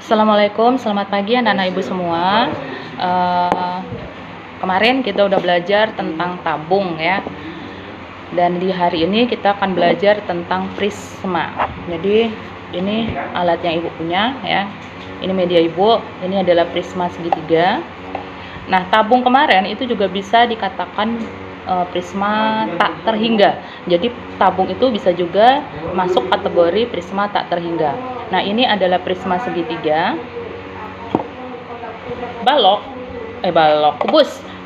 Assalamualaikum, selamat pagi anak-anak ibu semua. Kemarin kita udah belajar tentang tabung ya. Dan di hari ini kita akan belajar tentang prisma. Jadi ini alatnya ibu punya ya. Ini media ibu, ini adalah prisma segitiga. Nah, tabung kemarin itu juga bisa dikatakan prisma tak terhingga. Jadi tabung itu bisa juga masuk kategori prisma tak terhingga. Nah, ini adalah prisma segitiga.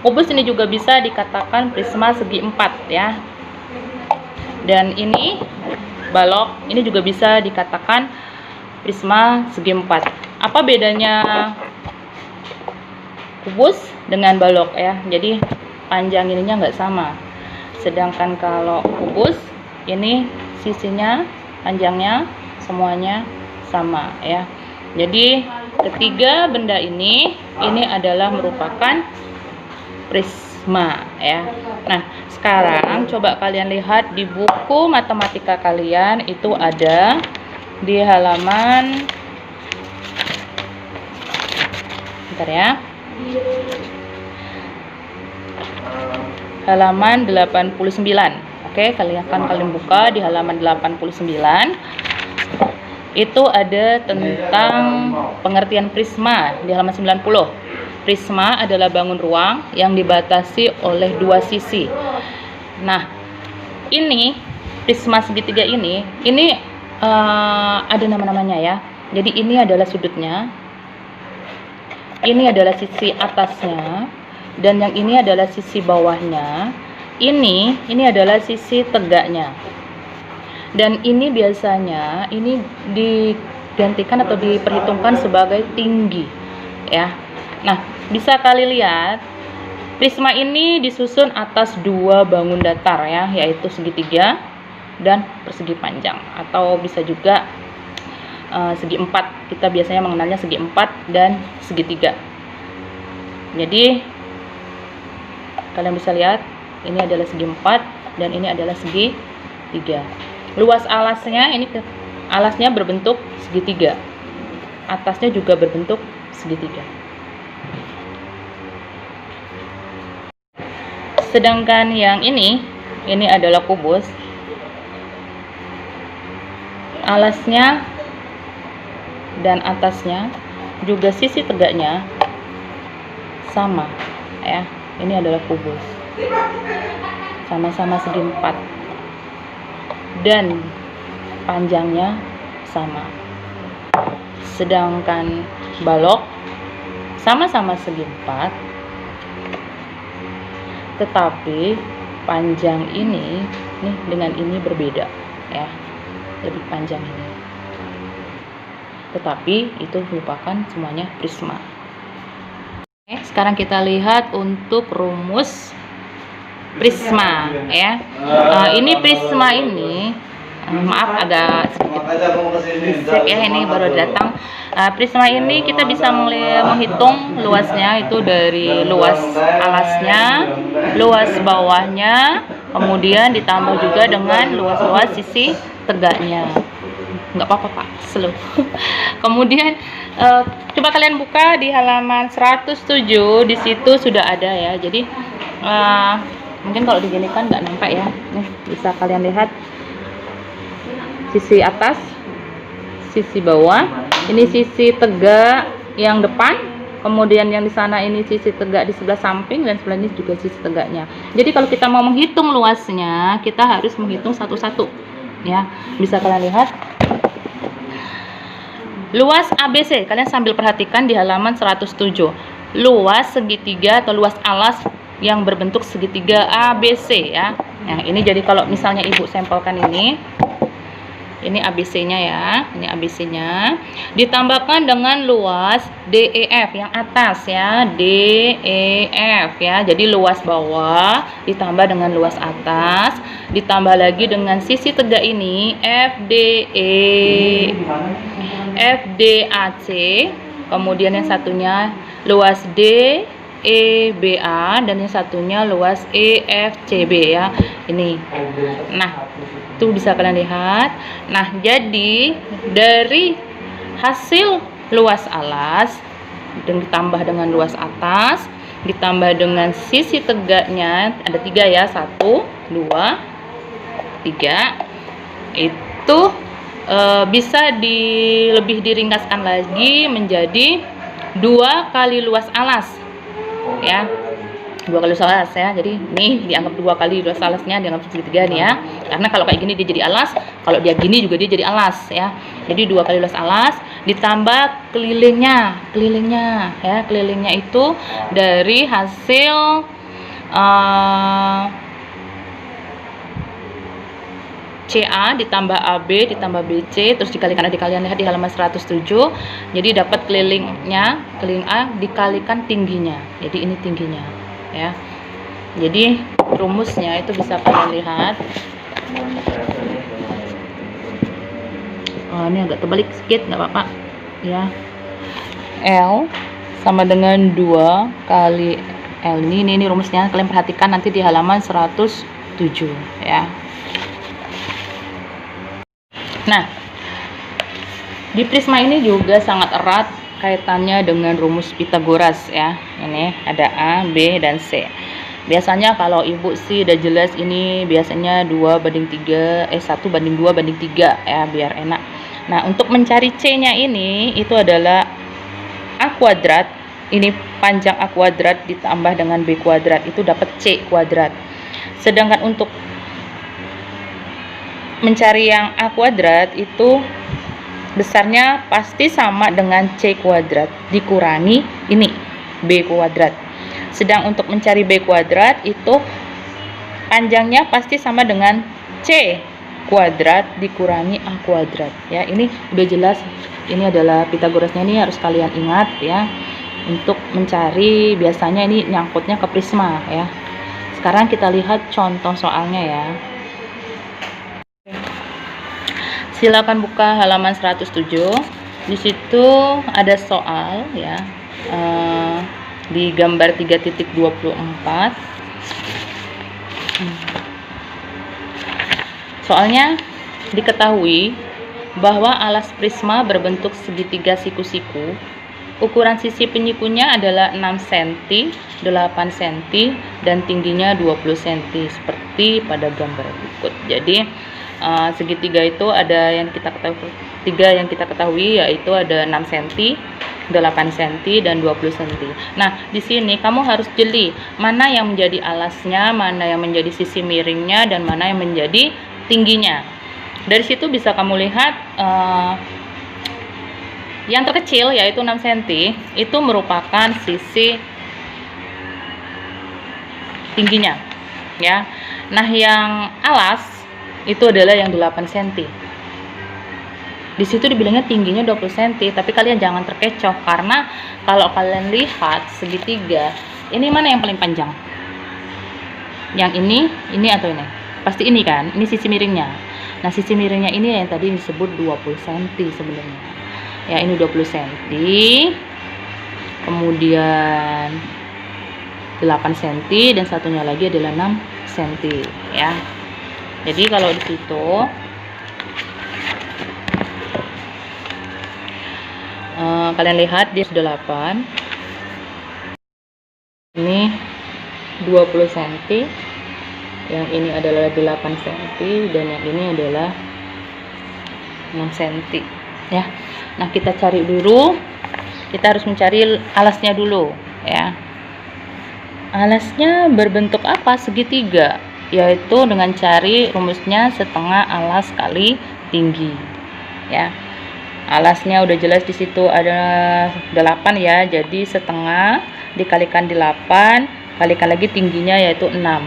Kubus ini juga bisa dikatakan prisma segi empat ya. Dan ini balok, ini juga bisa dikatakan prisma segi empat. Apa bedanya kubus dengan balok ya? Jadi panjang ininya nggak sama. Sedangkan kalau kubus ini sisinya, panjangnya semuanya sama ya. Jadi ketiga benda ini adalah merupakan prisma ya. Nah, sekarang coba kalian lihat di buku matematika kalian, itu ada di halaman, bentar ya, halaman 89. Oke, kalian buka di halaman 89. Itu ada tentang pengertian prisma di halaman 90. Prisma adalah bangun ruang yang dibatasi oleh dua sisi. Nah, ini prisma segitiga ini ada nama-namanya ya. Jadi ini adalah sudutnya. Ini adalah sisi atasnya. Dan yang ini adalah sisi bawahnya. Ini adalah sisi tegaknya. Dan ini biasanya ini digantikan atau diperhitungkan sebagai tinggi ya. Nah, bisa kali lihat prisma ini disusun atas dua bangun datar ya, yaitu segitiga dan persegi panjang, atau bisa juga segi empat. Kita biasanya mengenalnya segi empat dan segitiga. Jadi kalian bisa lihat, ini adalah segi 4 dan ini adalah segi 3. Luas alasnya, alasnya berbentuk segitiga. Atasnya juga berbentuk segitiga. Sedangkan yang ini adalah kubus. Alasnya dan atasnya juga sisi tegaknya sama ya. Ini adalah kubus, sama-sama segi 4 dan panjangnya sama. Sedangkan balok sama-sama segi 4, tetapi panjang ini dengan ini berbeda ya, lebih panjang ini. Tetapi itu merupakan semuanya prisma. Sekarang kita lihat untuk rumus prisma ya. Ini prisma ini, maaf agak sedikit ya, ini baru datang. Prisma ini kita bisa menghitung luasnya itu dari luas alasnya, luas bawahnya, kemudian ditambah juga dengan luas-luas sisi tegaknya. Nggak apa-apa Pak, slow. Kemudian coba kalian buka di halaman 107, di situ sudah ada ya. Jadi mungkin kalau diginikan nggak nampak ya. Nih, bisa kalian lihat sisi atas, sisi bawah. Ini sisi tegak yang depan, kemudian yang di sana ini sisi tegak di sebelah samping, dan sebelah ini juga sisi tegaknya. Jadi kalau kita mau menghitung luasnya, kita harus menghitung satu-satu ya. Bisa kalian lihat luas ABC, kalian sambil perhatikan di halaman 107. Luas segitiga atau luas alas yang berbentuk segitiga ABC ya. Nah, ini jadi kalau misalnya ibu sampelkan ini ABC-nya ya. Ini ABC-nya. Ditambahkan dengan luas DEF yang atas ya, DEF ya. Jadi luas bawah ditambah dengan luas atas, ditambah lagi dengan sisi tegak ini FDE, FDAC, kemudian yang satunya luas DEBA, dan yang satunya luas EFCB ya. Ini. Nah, itu bisa kalian lihat. Nah, jadi dari hasil luas alas dan ditambah dengan luas atas, ditambah dengan sisi tegaknya, ada 3 ya, 1, 2, 3, itu bisa lebih diringkaskan lagi menjadi 2 kali luas alas ya, 2 kali luas alas ya. Jadi nih dianggap 2 kali luas alasnya, dianggap segitiga nih ya, karena kalau kayak gini dia jadi alas, kalau dia gini juga dia jadi alas ya. Jadi 2 kali luas alas ditambah kelilingnya ya, kelilingnya itu dari hasil CA ditambah AB ditambah BC, terus dikalikan, kalian lihat di halaman 107. Jadi dapat kelilingnya, keliling A dikalikan tingginya. Jadi ini tingginya ya. Jadi rumusnya itu bisa kalian lihat. Oh, ini agak terbalik sedikit, nggak apa-apa ya. L sama dengan 2 kali L. Ini rumusnya, kalian perhatikan nanti di halaman 107 ya. Nah, di prisma ini juga sangat erat kaitannya dengan rumus Pythagoras ya. Ini ada A, B, dan C. Biasanya kalau ibu sih udah jelas ini biasanya 2/3, 1/2/3 ya, biar enak. Nah, untuk mencari C-nya ini itu adalah A kuadrat. Ini panjang A kuadrat ditambah dengan B kuadrat, itu dapat C kuadrat. Sedangkan untuk mencari yang A kuadrat itu besarnya pasti sama dengan C kuadrat dikurangi ini B kuadrat. Sedang untuk mencari B kuadrat itu panjangnya pasti sama dengan C kuadrat dikurangi A kuadrat ya. Ini udah jelas, ini adalah Pythagorasnya, ini harus kalian ingat ya. Untuk mencari biasanya ini nyangkutnya ke prisma ya. Sekarang kita lihat contoh soalnya ya. Silakan buka halaman 107. Di situ ada soal ya, di gambar 3.24. Soalnya diketahui bahwa alas prisma berbentuk segitiga siku-siku. Ukuran sisi penyikunya adalah 6 cm, 8 cm, dan tingginya 20 cm seperti pada gambar berikut. Jadi segitiga itu ada yang kita ketahui, 3 yang kita ketahui, yaitu ada 6 cm, 8 cm, dan 20 cm. Nah, di sini kamu harus jeli mana yang menjadi alasnya, mana yang menjadi sisi miringnya, dan mana yang menjadi tingginya. Dari situ bisa kamu lihat yang terkecil yaitu 6 cm itu merupakan sisi tingginya ya. Nah, yang alas itu adalah yang 8 cm. Di situ dibilangnya tingginya 20 cm, tapi kalian jangan terkecoh karena kalau kalian lihat segitiga, ini mana yang paling panjang? Yang ini atau ini? Pasti ini kan, ini sisi miringnya. Nah, sisi miringnya ini yang tadi disebut 20 cm sebenarnya. Ya, ini 20 cm. Kemudian 8 cm dan satunya lagi adalah 6 cm ya. Jadi kalau di situ kalian lihat dia sudah 8, ini 20 cm, yang ini adalah 8 cm, dan yang ini adalah 6 cm ya. Nah, kita cari dulu, kita harus mencari alasnya dulu ya. Alasnya berbentuk apa? Segitiga, yaitu dengan cari rumusnya setengah alas kali tinggi ya. Alasnya udah jelas, di situ ada 8 ya, jadi setengah dikalikan 8 kalikan lagi tingginya yaitu 6.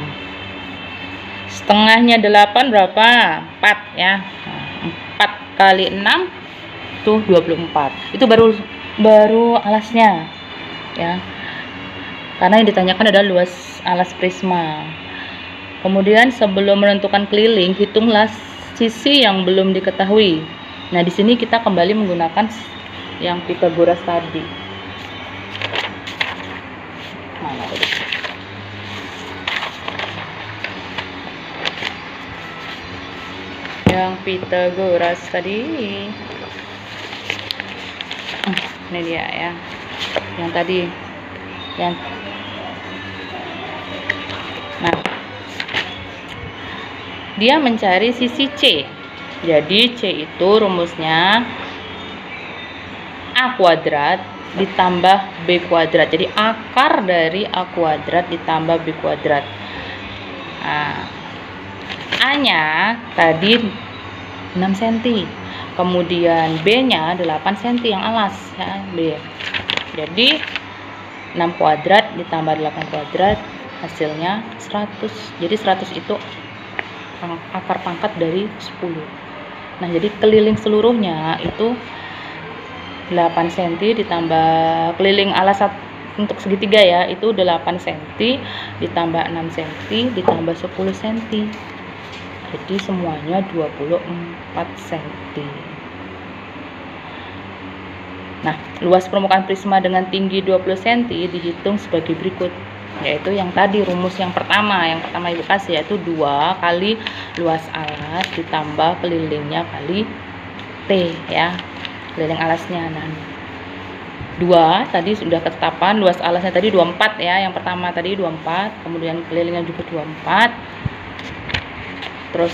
Setengahnya 8 berapa? 4 ya. Nah, 4 kali 6 tuh 24. Itu baru alasnya ya. Karena yang ditanyakan adalah luas alas prisma. Kemudian sebelum menentukan keliling, hitunglah sisi yang belum diketahui. Nah, di sini kita kembali menggunakan yang Pythagoras tadi. Mana tadi? Yang Pythagoras tadi. Ini dia ya, yang tadi yang nah, dia mencari sisi C. Jadi C itu rumusnya A kuadrat ditambah B kuadrat. Jadi akar dari A kuadrat ditambah B kuadrat. Nah, A-nya tadi 6 cm. Kemudian B-nya 8 cm yang alas ya, B. Jadi 6 kuadrat ditambah 8 kuadrat hasilnya 100. Jadi 100 itu akar pangkat dari 10. Nah, jadi keliling seluruhnya itu 8 cm ditambah keliling alas untuk segitiga ya, itu 8 cm ditambah 6 cm ditambah 10 cm. Jadi semuanya 24 cm. Nah, luas permukaan prisma dengan tinggi 20 cm dihitung sebagai berikut. Yaitu yang tadi rumus yang pertama Ibu kasih, yaitu 2 kali luas alas ditambah kelilingnya kali T ya, keliling alasnya. Nah, 2 tadi sudah ketetapan, luas alasnya tadi 24 ya, yang pertama tadi 24, kemudian kelilingnya juga 24, terus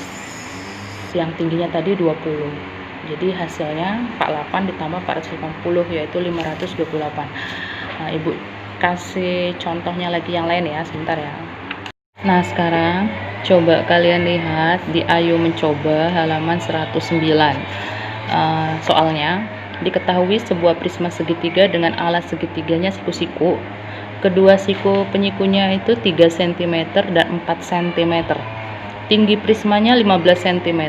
yang tingginya tadi 20. Jadi hasilnya 48 ditambah 480 yaitu 528. Nah, Ibu kasih contohnya lagi yang lain ya, sebentar ya. Nah, sekarang coba kalian lihat di Ayo Mencoba halaman 109. Soalnya, diketahui sebuah prisma segitiga dengan alas segitiganya siku-siku. Kedua siku penyikunya itu 3 cm dan 4 cm. Tinggi prismanya 15 cm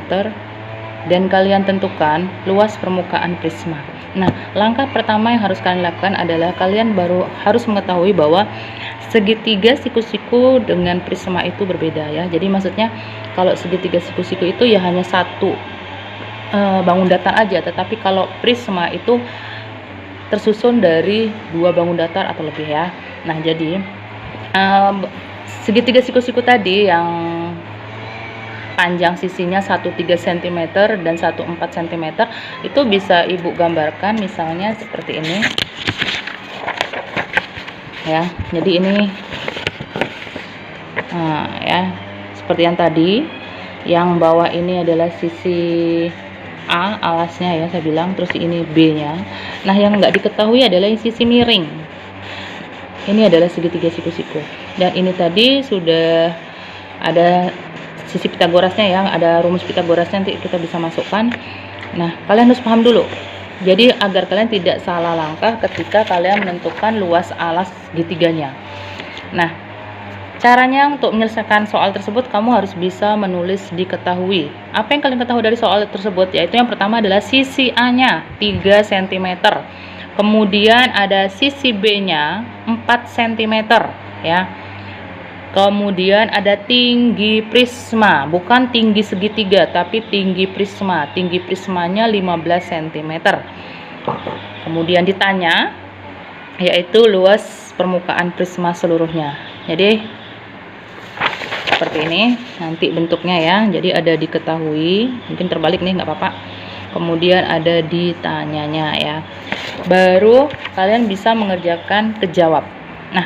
dan kalian tentukan luas permukaan prisma. Nah, langkah pertama yang harus kalian lakukan adalah kalian baru harus mengetahui bahwa segitiga siku-siku dengan prisma itu berbeda ya. Jadi maksudnya kalau segitiga siku-siku itu ya hanya satu bangun datar aja, tetapi kalau prisma itu tersusun dari 2 bangun datar atau lebih ya. Nah, jadi segitiga siku-siku tadi yang panjang sisinya 1 3 cm dan 1 4 cm itu bisa Ibu gambarkan misalnya seperti ini ya. Jadi ini ya seperti yang tadi, yang bawah ini adalah sisi A alasnya ya saya bilang, terus ini B nya. Nah, yang nggak diketahui adalah sisi miring. Ini adalah segitiga siku-siku, dan ini tadi sudah ada sisi Pitagorasnya ya, ada rumus Pitagorasnya, nanti kita bisa masukkan. Nah, kalian harus paham dulu. Jadi agar kalian tidak salah langkah ketika kalian menentukan luas alas segitiganya. Nah, caranya untuk menyelesaikan soal tersebut, kamu harus bisa menulis diketahui. Apa yang kalian ketahui dari soal tersebut? Yaitu yang pertama adalah sisi A-nya 3 cm. Kemudian ada sisi B-nya 4 cm ya. Kemudian ada tinggi prisma, bukan tinggi segitiga tapi tinggi prisma. Tinggi prismanya 15 cm. Kemudian ditanya yaitu luas permukaan prisma seluruhnya. Jadi seperti ini nanti bentuknya ya. Jadi ada diketahui, mungkin terbalik nih nggak apa-apa. Kemudian ada ditanyanya ya. Baru kalian bisa mengerjakan kejawab. Nah,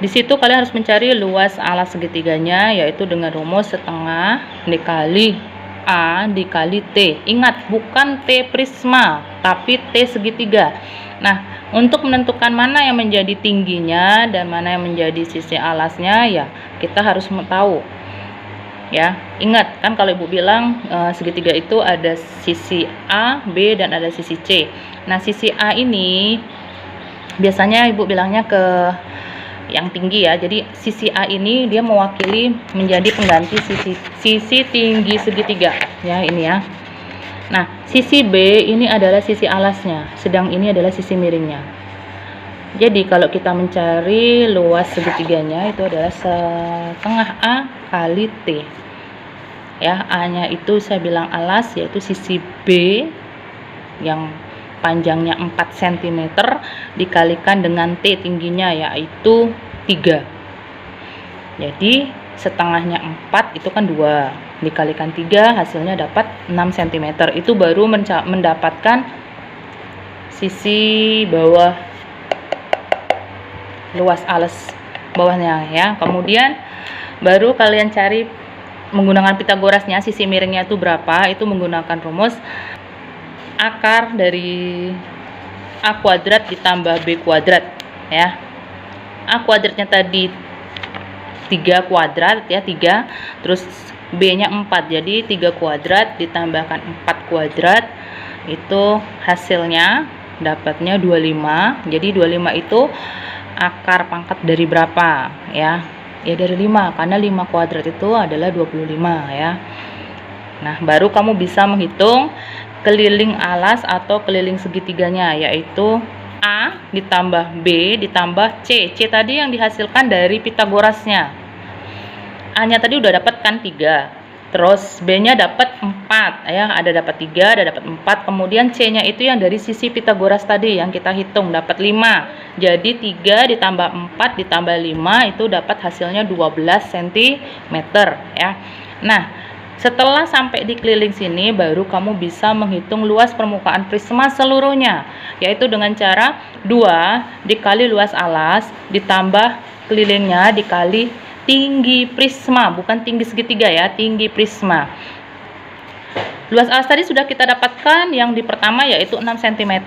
di situ kalian harus mencari luas alas segitiganya, yaitu dengan rumus setengah dikali A dikali T. Ingat, bukan T prisma, tapi T segitiga. Nah, untuk menentukan mana yang menjadi tingginya dan mana yang menjadi sisi alasnya, ya kita harus tahu. Ya, ingat kan kalau Ibu bilang segitiga itu ada sisi A, B, dan ada sisi C. Nah, sisi A ini biasanya Ibu bilangnya ke yang tinggi ya. Jadi sisi A ini dia mewakili menjadi pengganti sisi tinggi segitiga ya, ini ya. Nah, sisi B ini adalah sisi alasnya, sedang ini adalah sisi miringnya. Jadi kalau kita mencari luas segitiganya itu adalah setengah A kali T ya. A nya itu saya bilang alas, yaitu sisi B yang panjangnya 4 cm dikalikan dengan T tingginya yaitu 3. Jadi setengahnya 4 itu kan 2 dikalikan 3 hasilnya dapat 6 cm. Itu baru mendapatkan sisi bawah luas alas bawahnya ya. Kemudian baru kalian cari menggunakan Pitagorasnya, sisi miringnya itu berapa, itu menggunakan rumus akar dari A kuadrat ditambah B kuadrat ya. A kuadratnya tadi 3 kuadrat ya, 3, terus B nya 4, jadi 3 kuadrat ditambahkan 4 kuadrat, itu hasilnya dapatnya 25. Jadi 25 itu akar pangkat dari berapa ya? Ya dari 5, karena 5 kuadrat itu adalah 25 ya. Nah, baru kamu bisa menghitung keliling alas atau keliling segitiganya, yaitu A ditambah B ditambah C. C tadi yang dihasilkan dari Pitagorasnya. A nya tadi udah dapat kan 3. Terus B nya dapat 4 ya, ada dapat 3, ada dapat 4. Kemudian C nya itu yang dari sisi Pitagoras tadi yang kita hitung dapat 5. Jadi 3 ditambah 4 ditambah 5 itu dapat hasilnya 12 cm ya. Nah, setelah sampai di keliling sini baru kamu bisa menghitung luas permukaan prisma seluruhnya, yaitu dengan cara 2 dikali luas alas ditambah kelilingnya dikali tinggi prisma, bukan tinggi segitiga ya, tinggi prisma. Luas alas tadi sudah kita dapatkan, yang di pertama yaitu 6 cm,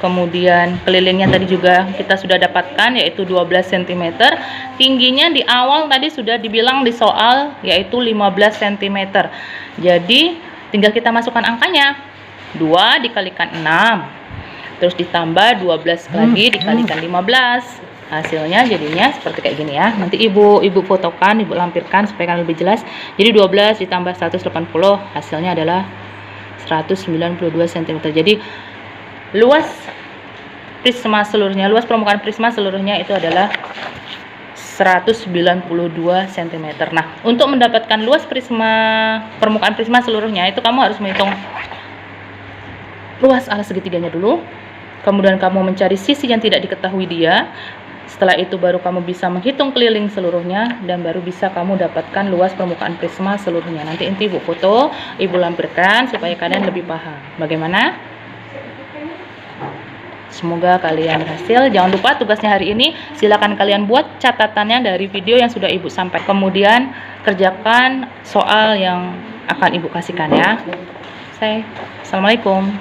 kemudian kelilingnya tadi juga kita sudah dapatkan yaitu 12 cm, tingginya di awal tadi sudah dibilang di soal yaitu 15 cm. Jadi tinggal kita masukkan angkanya, 2 dikalikan 6 terus ditambah 12 lagi dikalikan 15, hasilnya jadinya seperti kayak gini ya. Nanti ibu fotokan, ibu lampirkan supaya kalian lebih jelas. Jadi 12 ditambah 180 hasilnya adalah 192 cm. Jadi luas prisma seluruhnya, luas permukaan prisma seluruhnya itu adalah 192 cm. Nah, untuk mendapatkan luas permukaan prisma seluruhnya itu kamu harus menghitung luas alas segitiganya dulu. Kemudian kamu mencari sisi yang tidak diketahui dia. Setelah itu baru kamu bisa menghitung keliling seluruhnya dan baru bisa kamu dapatkan luas permukaan prisma seluruhnya. Nanti ibu foto, ibu lampirkan supaya kalian lebih paham. Bagaimana? Semoga kalian berhasil. Jangan lupa tugasnya hari ini silakan kalian buat catatannya dari video yang sudah ibu sampaikan. Kemudian kerjakan soal yang akan ibu kasihkan ya. Assalamualaikum.